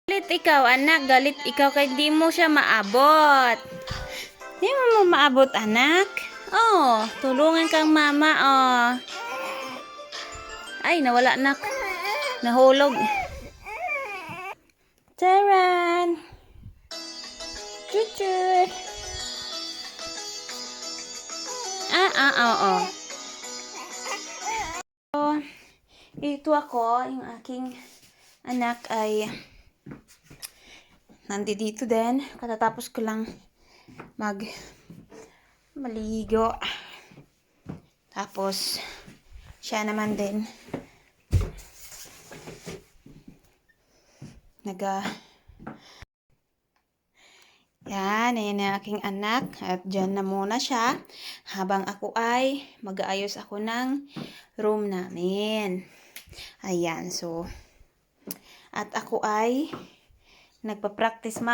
Galit ikaw, anak. Galit ikaw kay di mo siya maabot. Di mo maabot, anak. Oh, tulungan kang mama, oh. Ay, nawala, anak. Nahulog. Taran. Chuchut. Oo. So, ito ako, yung aking anak ay nandito din. Katatapos ko lang maligo. Tapos, siya naman din ayan ang aking anak. At dyan na muna siya. Habang ako ay mag-aayos ako ng room namin. Ayan, so. At ako ay nagpa-practice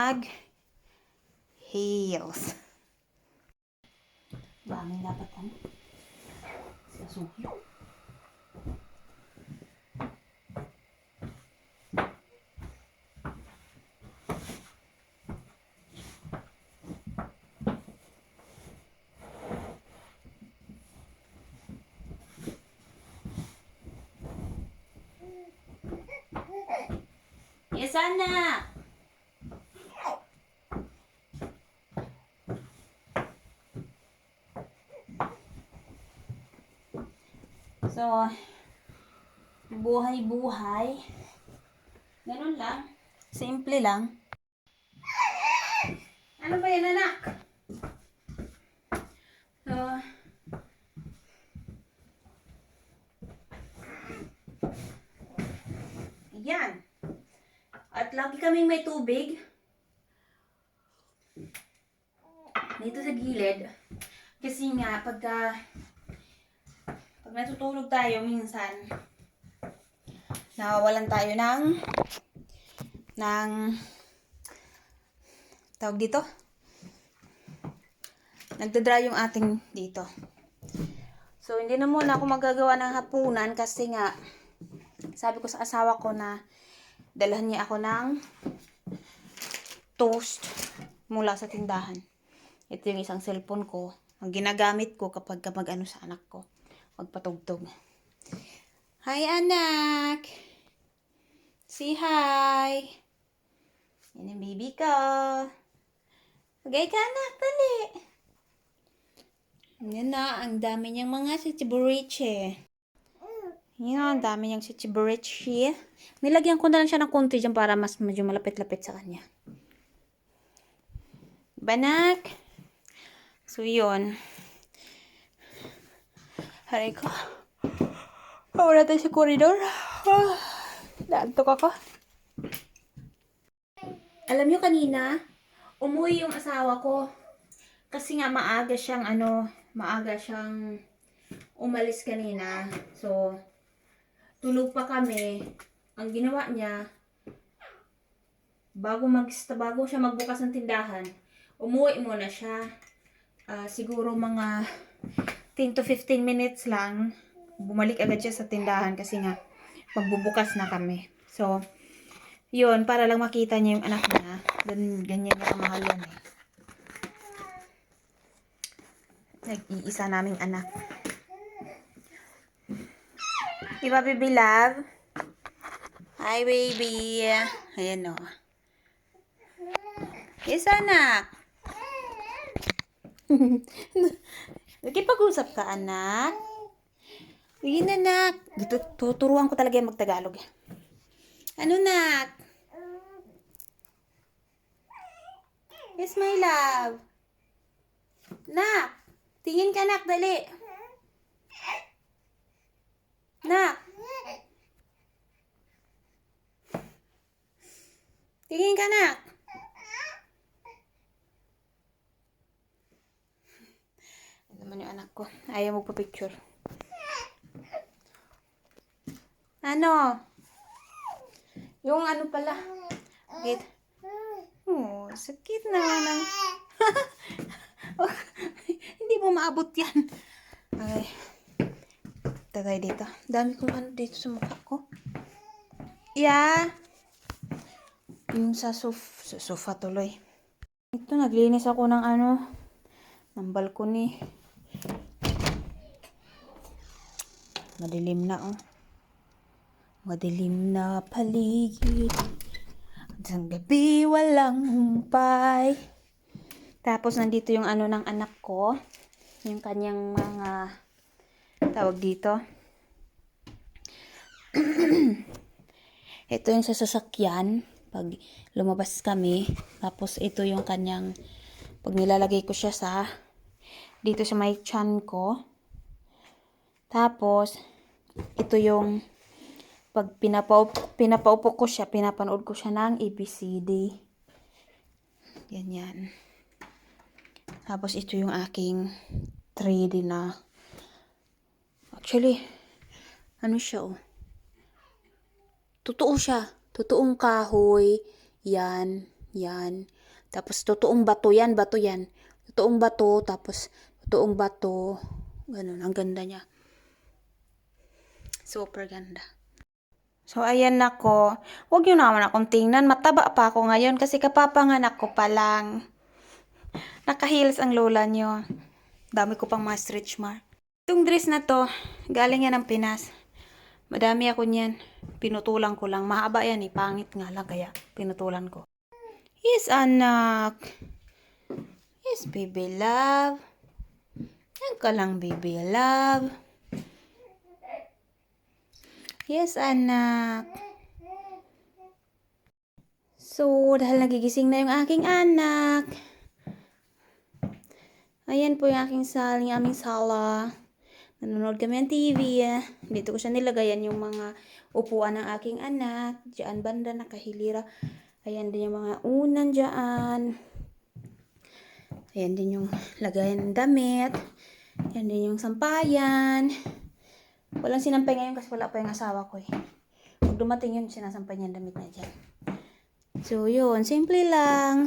heels. Bangin dapat ano? Sasuyo. Yes, anak! So, buhay-buhay. Ganun lang. Simple lang. Ano ba yan, anak? So, yan. At lagi kaming may tubig. Dito sa gilid. Kasi nga, pag natutulog tayo minsan, nawawalan tayo ng tawag dito, nagdadry yung ating dito. So, hindi na muna ako magagawa ng hapunan kasi nga, sabi ko sa asawa ko na dalhan niya ako ng toast mula sa tindahan. Ito yung isang cellphone ko, ang ginagamit ko kapag mag-ano sa anak ko, magpatugtog. Hi, anak! Say hi! Yan ang baby ko. Bagay ka, anak, dali. Yan na, ang dami niyang mga sitsiburiche. Yan, ang dami niyang sitsiburiche. Nilagyan ko na lang siya ng konti dyan para mas medyo malapit-lapit sa kanya. Banak! So, yun. Haray ko. Wala tayo sa koridor. Naantok ako. Alam nyo kanina, umuwi yung asawa ko. Kasi nga maaga siyang umalis kanina. So, tulog pa kami. Ang ginawa niya, bago siya magbukas ng tindahan, umuwi muna siya. Siguro mga 10 to 15 minutes lang. Bumalik agad siya sa tindahan kasi nga magbubukas na kami. So, yun, para lang makita niya yung anak niya. Ganyan niya kamahal yan eh. Nag-iisa naming anak. Diba, baby love? Hi, baby. Ayan o. Yes, anak. Nakipag-usap ka, anak? Sige, anak. Tuturuan ko talaga yung magtagalog. Ano, nak? Yes, my love. Nak, tingin ka, nak, dali. Nak. Tingin ka, nak. Ano naman yung anak ko? Ayaw magpa-picture. Ano? Yung ano pala. Sakit. Oh, sakit naman ang... Hindi mo maabot yan. Okay. Tagay dito. Dami kong ano dito sa mukha ko. Yeah. Yung sa sofa tuloy. Ito, naglinis ako ng ng balcony. Madilim na, oh. Madilim na paligid. At ang gabi walang humpay. Tapos, nandito yung ng anak ko. Yung kanyang mga tawag dito. Ito yung sa sasakyan. Pag lumabas kami. Tapos, ito yung kanyang pag nilalagay ko siya sa dito sa may tiyan ko. Tapos, ito yung pag pinapaupo ko siya, pinapanood ko siya ng ABCD. Ganyan. Tapos, ito yung aking 3D na. Actually, siya, oh. Totoo siya. Totoong kahoy. Yan. Yan. Tapos, totoong bato. Yan, bato yan. Totoong bato. Tapos, totoong bato. Ganun. Ang ganda niya. Super ganda. So, ayan ako. Huwag nyo naman akong tingnan. Mataba pa ako ngayon kasi kapapanganak ko pa lang. Nakaheels ang lola nyo. Dami ko pang mga stretch mark. Itong dress na to, galing yan ng Pinas. Madami ako niyan. Pinutulan ko lang. Mahaba yan eh. Pangit nga lang kaya pinutulan ko. Yes, anak. Yes, baby love. Yan ka lang, baby love. Yes, anak. So, dahil nagigising na yung aking anak. Ayan po yung aking aming sala. Nanonood kami ng TV. Dito ko siya nilagayan yung mga upuan ng aking anak. Diyan banda nakahilira. Ayan din yung mga unan diyan. Ayan din yung lagayan ng damit. Ayan din yung sampayan. Walang sinampay ngayon kasi wala pa yung asawa ko eh. Pag dumating yun, sinasampay niya ang damit niya dyan. So, yun. Simple lang.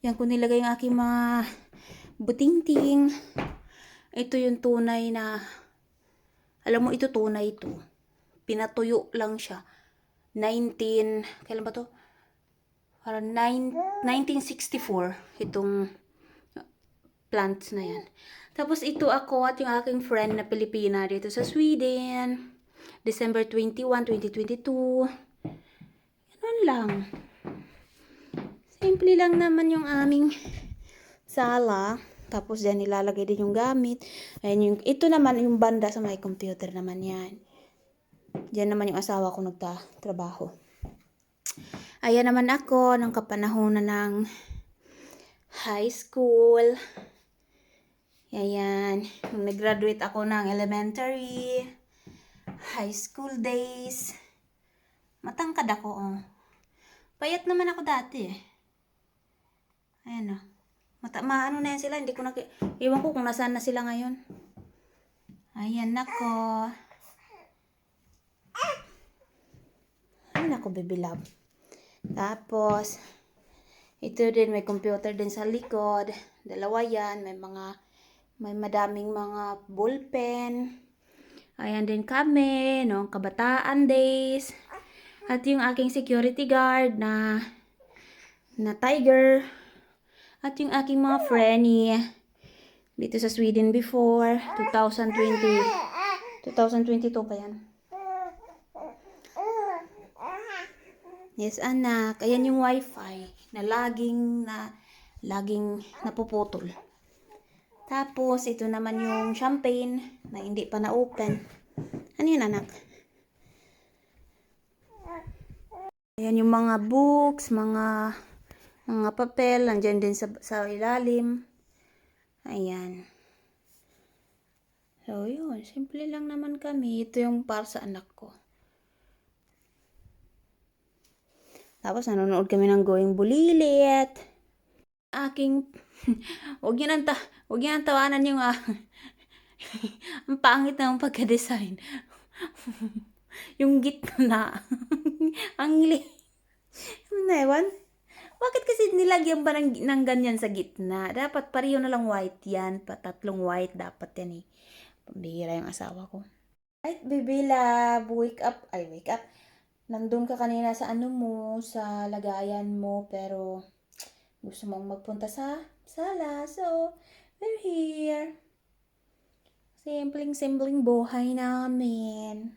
Yan ko nilagay yung aking mga butingting. Ito yung tunay na, alam mo, ito tunay ito. Pinatuyo lang siya. Kailan ba to? Parang 1964. Itong plants na yan. Tapos ito ako at yung aking friend na Pilipina dito sa Sweden. December 21, 2022. Ganun lang. Simple lang naman yung aming sala. Tapos dyan nilalagay din yung gamit. Ayan ito naman yung banda sa may computer naman yan. Diyan naman yung asawa ko nagtatrabaho. Ayan naman ako ng kapanahonan ng high school. Ayan. Nung nag-graduate ako ng elementary, high school days. Matangkad ako, oh. Payat naman ako dati, eh. Ayan, oh. Maano na yan sila. Hindi ko iwan ko kung nasaan na sila ngayon. Ayan ako. Ayan ako, baby love. Tapos, ito din, may computer din sa likod. Dalawa yan. May madaming mga ballpen. Ayan din kami, no? Kabataan days. At yung aking security guard na tiger. At yung aking mga friend dito sa Sweden before 2022 pa yan. Yes, anak. Ayan yung wifi na laging napuputol. Tapos, ito naman yung champagne na hindi pa na-open. Ano yun, anak? Ayan yung mga books, mga papel, nandyan din sa ilalim. Ayan. So, yun. Simple lang naman kami. Ito yung para sa anak ko. Tapos, nanonood kami ng Going Bulilit. Aking, huwag nyo nang tawanan yung, ang pangit na yung pagka-design. Yung gitna. Ang ewan. Bakit kasi nilagyan ba ng ganyan sa gitna? Dapat pareho na lang white yan. Tatlong white dapat yan eh. Pambihira yung asawa ko. Right, baby love. Wake up. nandun ka kanina sa ano mo, sa lagayan mo, pero gusto mong magpunta sa sala. So, we're here. Simpleng-simpleng buhay namin.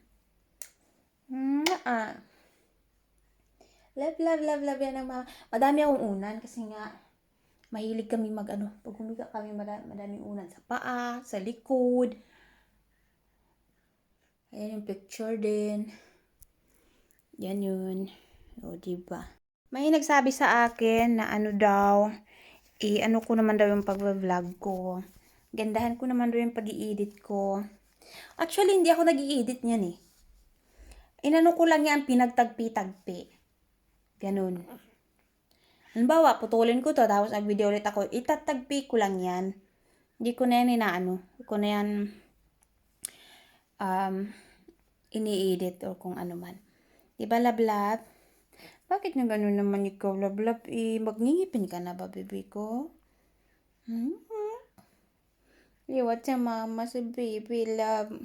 Love, love, love, love yan ang madami akong unan kasi nga mahilig kami pag humiga kami madaming unan sa paa, sa likod. Ayan yung picture din. Yan yun. O, diba? May nagsabi sa akin na ano daw, ano ko naman daw yung pag-vlog ko. Gandahan ko naman daw yung pag-i-edit ko. Actually, hindi ako nag-i-edit niyan eh. Inano ko lang yan, pinagtagpi-tagpi. Ganun. Halimbawa, putulin ko to, tapos video ulit ako, itatagpi ko lang yan. Hindi ko na yan Hindi ko na yan ini-edit o kung ano man. Diba, lablab? Bakit na ganun naman ikaw, lablab? Magngingipin ka na ba, baby ko? Liwat sa mama, sa baby, love.